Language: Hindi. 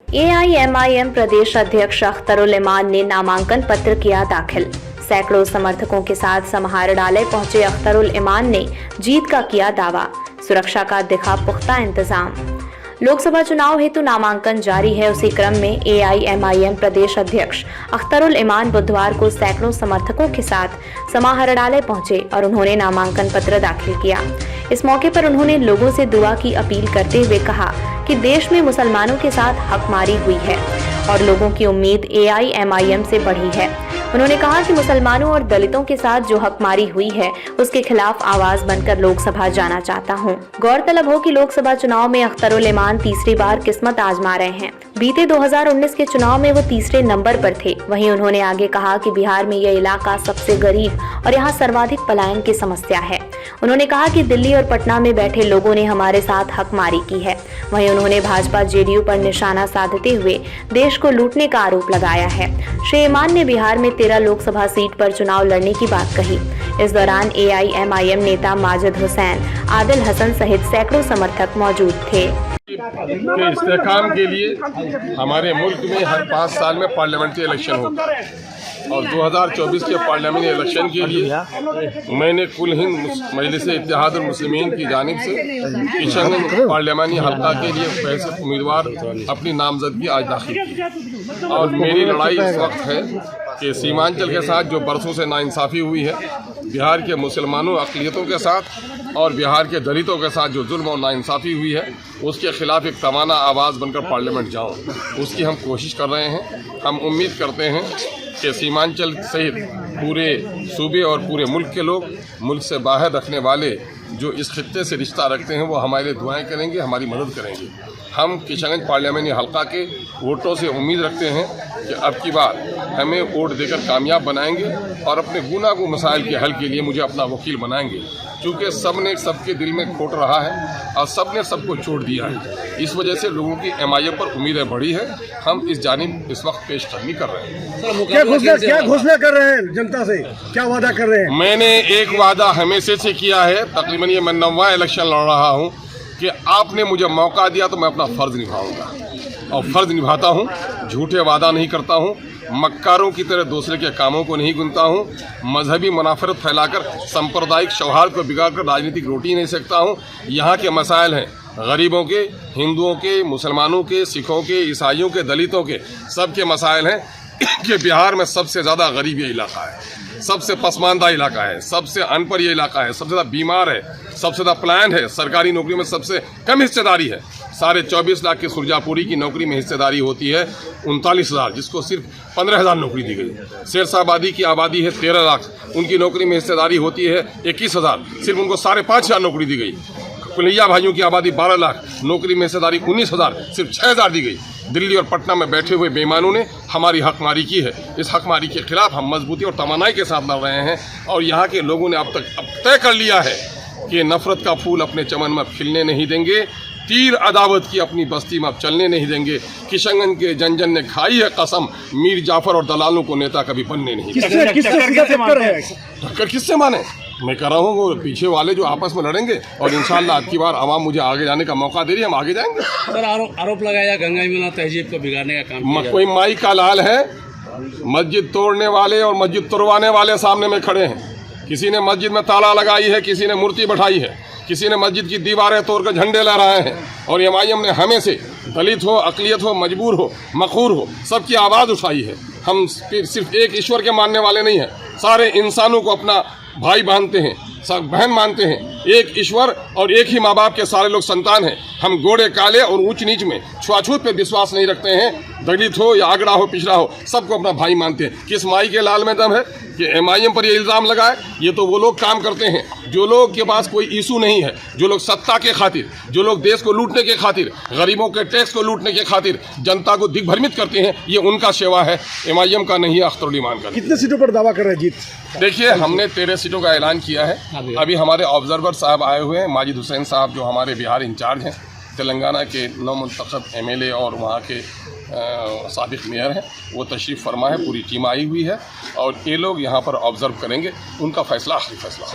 AIMIM प्रदेश अध्यक्ष अख्तरुल इमान ने नामांकन पत्र किया दाखिल। सैकड़ों समर्थकों के साथ समाहरणालय पहुंचे अख्तरुल इमान ने जीत का किया दावा। सुरक्षा का दिखा पुख्ता इंतजाम। लोकसभा चुनाव हेतु नामांकन जारी है। उसी क्रम में AIMIM प्रदेश अध्यक्ष अख्तरुल इमान बुधवार को सैकड़ों समर्थकों के साथ समाहरणालय पहुंचे और उन्होंने नामांकन पत्र दाखिल किया। इस मौके पर उन्होंने लोगों से दुआ की अपील करते हुए कहा कि देश में मुसलमानों के साथ हकमारी हुई है और लोगों की उम्मीद AIMIM से बढ़ी है। उन्होंने कहा कि मुसलमानों और दलितों के साथ जो हकमारी हुई है उसके खिलाफ आवाज बनकर लोकसभा जाना चाहता हूं। गौरतलब हो कि लोकसभा चुनाव में अख्तरुल इमान तीसरी बार किस्मत आजमा रहे हैं। बीते 2019 के चुनाव में वो तीसरे नंबर पर थे। वहीं उन्होंने आगे कहा कि बिहार में यह इलाका सबसे गरीब और यहाँ सर्वाधिक पलायन की समस्या है। उन्होंने कहा कि दिल्ली और पटना में बैठे लोगों ने हमारे साथ हकमारी की है। वहीं उन्होंने भाजपा JDU पर निशाना साधते हुए देश को लूटने का आरोप लगाया है। श्री इमान ने बिहार में 13 लोकसभा सीट पर चुनाव लड़ने की बात कही। इस दौरान AIMIM नेता माजिद हुसैन, आदिल हसन सहित सैकड़ों समर्थक मौजूद थे। के इस्तेहकाम के लिए हमारे मुल्क में हर 5 साल में पार्लियामेंट्री इलेक्शन होता है और 2024 के पार्लियामेंट्री इलेक्शन के लिए मैंने कुल हिंद मजलिस इत्तेहादुल मुस्लिमीन की जानिब से किशनगंज पार्लियामानी हल्का के लिए फैसले उम्मीदवार अपनी नामजदगी आज दाखिल की और मेरी लड़ाई इस वक्त है कि सीमांचल के साथ जो बरसों से नाइंसाफ़ी हुई है, बिहार के मुसलमानों अक़लियतों के साथ और बिहार के दलितों के साथ जो जुल्म और नाइंसाफ़ी हुई है, उसके खिलाफ एक तवाना आवाज़ बनकर पार्लियामेंट जाऊं, उसकी हम कोशिश कर रहे हैं। हम उम्मीद करते हैं कि सीमांचल सहित पूरे सूबे और पूरे मुल्क के लोग, मुल्क से बाहर रखने वाले जो इस खित्ते से रिश्ता रखते हैं, वो हमारे लिए दुआएं करेंगे, हमारी मदद करेंगे। हम किशनगंज पार्लियामानी हल्का के वोटों से उम्मीद रखते हैं कि अब की बार हमें वोट देकर कामयाब बनाएंगे और अपने गुनागो मसाइल के हल के लिए मुझे अपना वकील बनाएंगे, क्योंकि सब ने सबके दिल में खोट रहा है और सब ने सबको छोड़ दिया है। इस वजह से लोगों की MIM पर उम्मीदें बढ़ी है। हम इस जानिब इस वक्त पेशकदमी कर रहे हैं। क्या घोषणा कर रहे हैं जनता से, क्या वादा कर रहे हैं? मैंने एक वादा हमेशा से किया है, तकरीबन ये मैं 9वां इलेक्शन लड़ रहा हूँ, कि आपने मुझे मौका दिया तो मैं अपना फ़र्ज़ निभाऊंगा और फ़र्ज़ निभाता हूँ। झूठे वादा नहीं करता हूँ, मक्कारों की तरह दूसरे के कामों को नहीं गुनता हूँ, मजहबी मुनाफरत फैलाकर सांप्रदायिक सौहार्द को बिगाड़कर राजनीतिक रोटी नहीं सकता हूँ। यहाँ के मसाइल हैं गरीबों के, हिंदुओं के, मुसलमानों के, सिखों के, ईसाइयों के, दलितों के, सबके मसाइल हैं कि बिहार में सबसे ज़्यादा गरीब ये इलाका है, सबसे पसमानदा इलाका है, सबसे अनपढ़ ये इलाका है, सबसे ज़्यादा बीमार है, सबसे ज़्यादा प्लान है, सरकारी नौकरी में सबसे कम हिस्सेदारी है। 24.5 लाख की सुरजापुरी की नौकरी में हिस्सेदारी होती है 39,000, जिसको सिर्फ 15,000 नौकरी दी गई। शेरशाबादी की आबादी है 13 लाख, उनकी नौकरी में हिस्सेदारी होती है 21,000, सिर्फ उनको 5,500 नौकरी दी गई। कुलिया भाइयों की आबादी 12 लाख, नौकरी में हिस्सेदारी 19,000, सिर्फ 6,000 दी गई। दिल्ली और पटना में बैठे हुए बेईमानों ने हमारी हकमारी की है। इस हकमारी के खिलाफ हम मजबूती और तवानाई के साथ लड़ रहे हैं और यहाँ के लोगों ने अब तय कर लिया है कि नफरत का फूल अपने चमन में खिलने नहीं देंगे, तीर अदावत की अपनी बस्ती में अब चलने नहीं देंगे। किशनगंज के जन जन ने खाई है कसम, मीर जाफर और दलालों को नेता कभी बनने नहीं देंगे। टक्कर किससे माने? मैं कह रहा हूँ वो पीछे वाले जो आपस में लड़ेंगे और इंशाल्लाह अब की बार आवाम मुझे आगे जाने का मौका दे रही है, हम आगे जाएंगे। सर आरोप लगाया गंगा यमुना तहजीब को बिगाड़ने का काम कोई माई का लाल है, मस्जिद तोड़ने वाले और मस्जिद तुड़वाने वाले सामने में खड़े हैं। किसी ने मस्जिद में ताला लगाई है, किसी ने मूर्ति बैठाई है, किसी ने मस्जिद की दीवारें तोड़कर झंडे लहराए हैं और MIM ने हमें से दलित हो, अक़लियत हो, मजबूर हो, मखूर हो, सबकी आवाज़ उठाई है। हम सिर्फ एक ईश्वर के मानने वाले नहीं हैं, सारे इंसानों को अपना भाई मानते हैं, सब बहन मानते हैं। एक ईश्वर और एक ही माँ बाप के सारे लोग संतान हैं। हम गोरे काले और ऊंच नीच में छुआछूत पे विश्वास नहीं रखते हैं। दलित हो या आगरा हो, पिछड़ा हो, सबको अपना भाई मानते हैं। किस माई के लाल में दम है कि MIM पर ये इल्ज़ाम लगाए? ये तो वो लोग काम करते हैं जो लोग के पास कोई इशू नहीं है, जो लोग सत्ता के खातिर, जो लोग देश को लूटने के खातिर, गरीबों के टैक्स को लूटने के खातिर जनता को दिग्भ्रमित करते हैं। ये उनका सेवा है, MIM का नहीं है, अख्तरुल इमान का। कितने सीटों पर दावा कर रहे हैं जीत? देखिए, हमने 13 सीटों का ऐलान किया है। अभी हमारे ऑब्जर्वर साहब आए हुए हैं, माजिद हुसैन साहब जो हमारे बिहार इंचार्ज हैं, तेलंगाना के नवमुंतखब MLA और वहाँ के साबिक मेयर हैं, वो तशरीफ़ फरमा है, पूरी टीम आई हुई है और ये लोग यहाँ पर ऑब्जर्व करेंगे, उनका फैसला आखिरी फैसला।